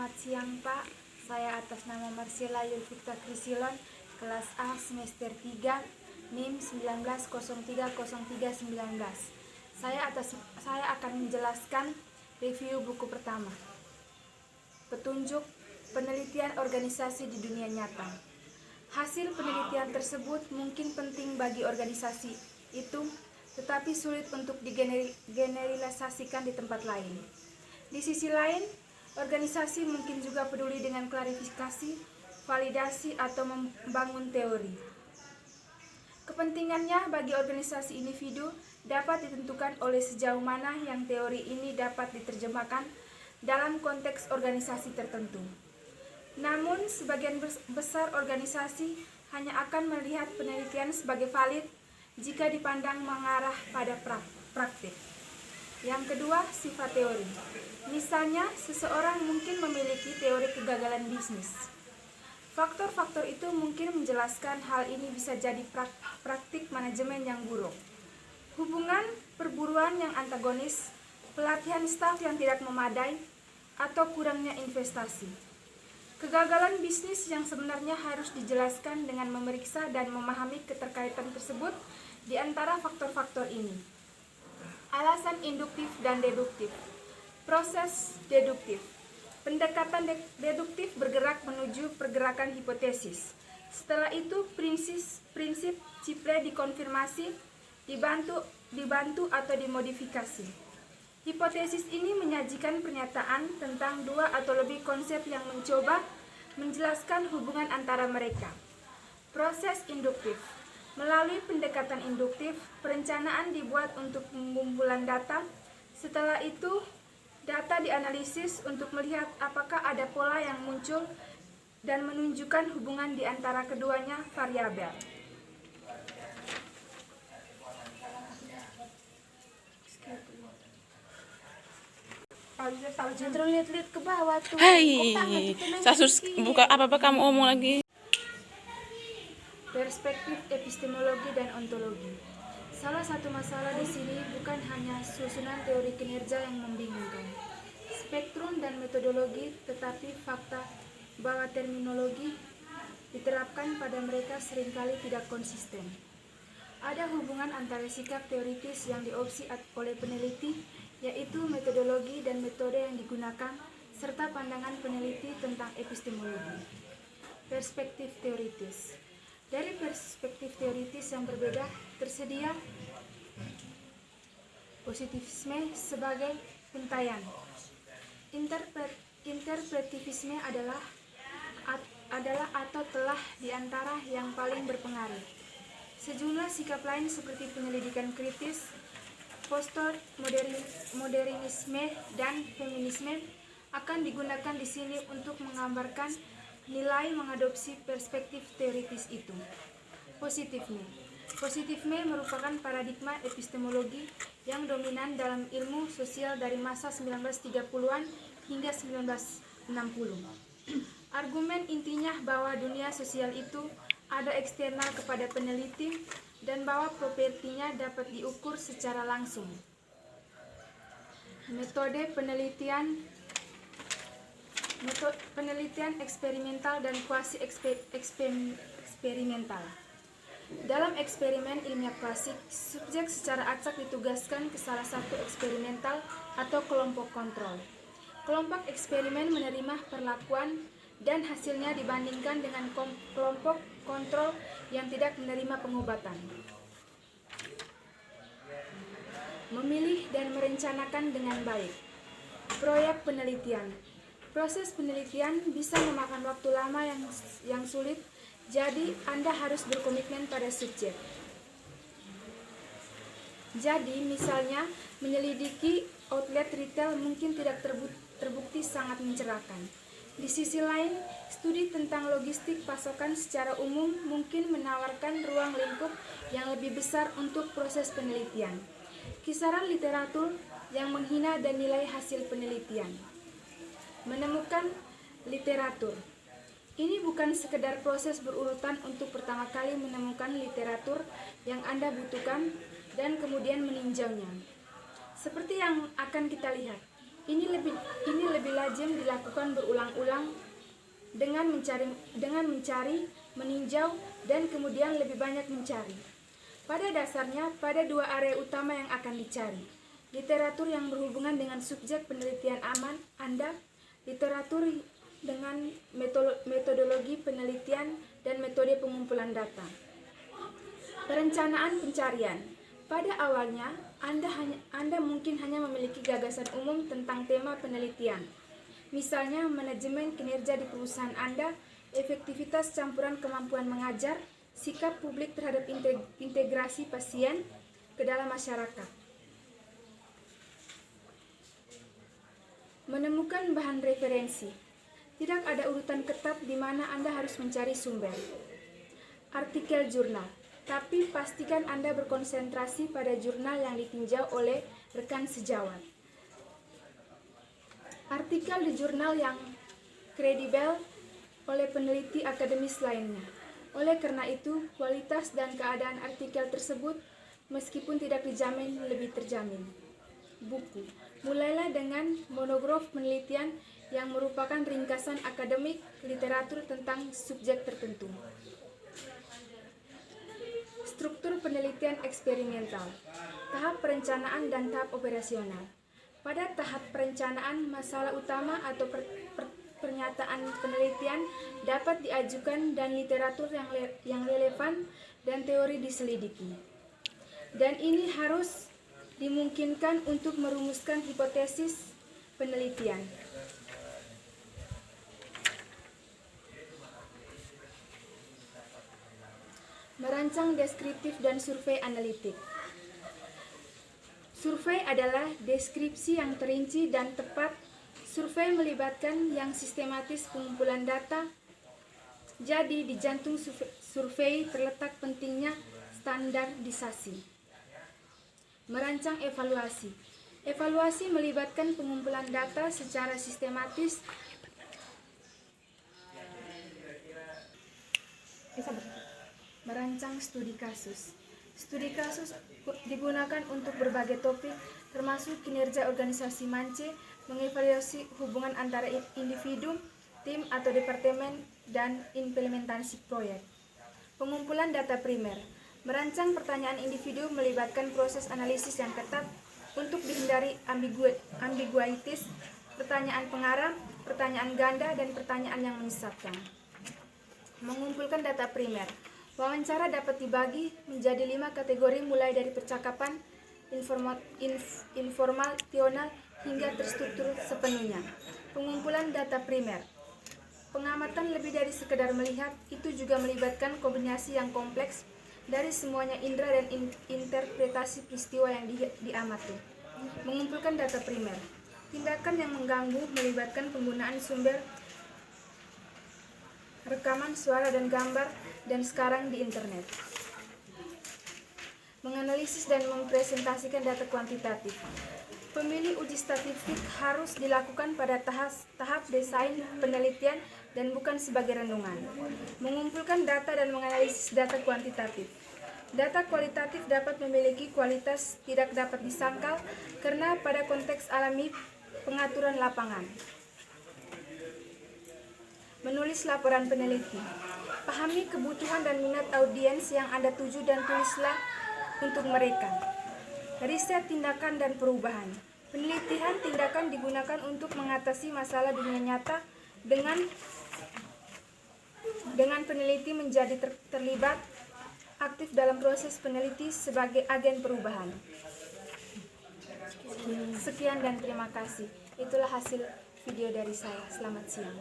Selamat siang Pak, saya atas nama Marcella Yulfikta Krisilon, kelas A semester 3, NIM 19030319. Saya akan menjelaskan review buku pertama. Petunjuk penelitian organisasi di dunia nyata. Hasil penelitian tersebut mungkin penting bagi organisasi itu, tetapi sulit untuk digeneralisasikan di tempat lain. Di sisi lain, organisasi mungkin juga peduli dengan klarifikasi, validasi, atau membangun teori. Kepentingannya bagi organisasi individu dapat ditentukan oleh sejauh mana yang teori ini dapat diterjemahkan dalam konteks organisasi tertentu. Namun, sebagian besar organisasi hanya akan melihat penelitian sebagai valid jika dipandang mengarah pada praktik. Yang kedua, sifat teori. Misalnya, seseorang mungkin memiliki teori kegagalan bisnis. Faktor-faktor itu mungkin menjelaskan hal ini bisa jadi praktik manajemen yang buruk, hubungan perburuan yang antagonis, pelatihan staf yang tidak memadai, atau kurangnya investasi. Kegagalan bisnis yang sebenarnya harus dijelaskan dengan memeriksa dan memahami keterkaitan tersebut di antara faktor-faktor ini. Alasan induktif dan deduktif. Proses deduktif. Pendekatan deduktif bergerak menuju pergerakan hipotesis. Setelah itu prinsip Ciple dikonfirmasi, dibantu atau dimodifikasi. Hipotesis ini menyajikan pernyataan tentang dua atau lebih konsep yang mencoba menjelaskan hubungan antara mereka. Proses induktif. Melalui pendekatan induktif, perencanaan dibuat untuk pengumpulan data. Setelah itu, data dianalisis untuk melihat apakah ada pola yang muncul dan menunjukkan hubungan di antara keduanya variabel. Jangan lihat-lihat ke bawah tuh. Hai, Sasus buka apa kamu omong lagi? Perspektif epistemologi dan ontologi. Salah satu masalah di sini bukan hanya susunan teori kinerja yang membingungkan, spektrum dan metodologi, tetapi fakta bahwa terminologi diterapkan pada mereka seringkali tidak konsisten. Ada hubungan antara sikap teoritis yang diopsi oleh peneliti, yaitu metodologi dan metode yang digunakan, serta pandangan peneliti tentang epistemologi. Perspektif teoritis. Dari perspektif teoritis yang berbeda, tersedia positivisme sebagai pentayan. Interpretivisme adalah atau telah di antara yang paling berpengaruh. Sejumlah sikap lain seperti penyelidikan kritis, postmodernisme, dan feminisme akan digunakan di sini untuk menggambarkan nilai mengadopsi perspektif teoritis itu. Positifme merupakan paradigma epistemologi yang dominan dalam ilmu sosial dari masa 1930-an hingga 1960. Argumen intinya bahwa dunia sosial itu ada eksternal kepada peneliti dan bahwa propertinya dapat diukur secara langsung. Metode penelitian eksperimental dan kuasi eksperimental. Dalam eksperimen ilmiah klasik, subjek secara acak ditugaskan ke salah satu eksperimental atau kelompok kontrol. Kelompok eksperimen menerima perlakuan dan hasilnya dibandingkan dengan kelompok kontrol yang tidak menerima pengobatan. Memilih dan merencanakan dengan baik. Proyek penelitian. Proses penelitian bisa memakan waktu lama yang sulit, jadi Anda harus berkomitmen pada subjek. Jadi, misalnya, menyelidiki outlet retail mungkin tidak terbukti sangat mencerahkan. Di sisi lain, studi tentang logistik pasokan secara umum mungkin menawarkan ruang lingkup yang lebih besar untuk proses penelitian. Kisaran literatur yang menghina dan nilai hasil penelitian. Menemukan literatur. Ini bukan sekedar proses berurutan untuk pertama kali menemukan literatur yang Anda butuhkan dan kemudian meninjaunya. Seperti yang akan kita lihat, Ini lebih lazim dilakukan berulang-ulang dengan mencari, meninjau, dan kemudian lebih banyak mencari. Pada dasarnya, pada dua area utama yang akan dicari. Literatur yang berhubungan dengan subjek penelitian Anda, literatur dengan metodologi penelitian dan metode pengumpulan data. Perencanaan pencarian. Pada awalnya, Anda mungkin hanya memiliki gagasan umum tentang tema penelitian. Misalnya, manajemen kinerja di perusahaan Anda, efektivitas campuran kemampuan mengajar, sikap publik terhadap integrasi pasien ke dalam masyarakat. Menemukan bahan referensi. Tidak ada urutan ketat di mana Anda harus mencari sumber. Artikel jurnal. Tapi pastikan Anda berkonsentrasi pada jurnal yang ditinjau oleh rekan sejawat. Artikel di jurnal yang kredibel oleh peneliti akademis lainnya. Oleh karena itu, kualitas dan keadaan artikel tersebut meskipun tidak dijamin lebih terjamin. Buku. Mulailah dengan monograf penelitian yang merupakan ringkasan akademik literatur tentang subjek tertentu. Struktur penelitian eksperimental. Tahap perencanaan dan tahap operasional. Pada tahap perencanaan, masalah utama atau pernyataan penelitian dapat diajukan dan literatur yang relevan dan teori diselidiki. Dan ini harus dimungkinkan untuk merumuskan hipotesis penelitian. Merancang deskriptif dan survei analitik. Survei adalah deskripsi yang terinci dan tepat. Survei melibatkan yang sistematis pengumpulan data. Jadi, di jantung survei terletak pentingnya standarisasi. Merancang evaluasi. Evaluasi melibatkan pengumpulan data secara sistematis. Merancang studi kasus. Studi kasus digunakan untuk berbagai topik, termasuk kinerja organisasi MANCE, mengevaluasi hubungan antara individu, tim atau departemen, dan implementasi proyek. Pengumpulan data primer. Merancang pertanyaan individu melibatkan proses analisis yang ketat untuk dihindari ambiguitis, pertanyaan pengarah, pertanyaan ganda, dan pertanyaan yang menyesatkan. Mengumpulkan data primer. Wawancara dapat dibagi menjadi 5 kategori mulai dari percakapan, informasional, hingga terstruktur sepenuhnya. Pengumpulan data primer. Pengamatan lebih dari sekedar melihat, itu juga melibatkan kombinasi yang kompleks dari semuanya indera dan interpretasi peristiwa yang diamati. Mengumpulkan data primer. Tindakan yang mengganggu melibatkan penggunaan sumber rekaman, suara, dan gambar, dan sekarang di internet. Menganalisis dan mempresentasikan data kuantitatif. Pemilih uji statistik harus dilakukan pada tahap desain penelitian dan bukan sebagai renungan. Mengumpulkan data dan menganalisis data kuantitatif. Data kualitatif dapat memiliki kualitas tidak dapat disangkal karena pada konteks alami pengaturan lapangan. Menulis laporan peneliti. Pahami kebutuhan dan minat audiens yang Anda tuju dan tulislah untuk mereka. Riset tindakan dan perubahan. Penelitian tindakan digunakan untuk mengatasi masalah dunia nyata dengan peneliti menjadi terlibat aktif dalam proses peneliti sebagai agen perubahan. Sekian dan terima kasih. Itulah hasil video dari saya. Selamat siang.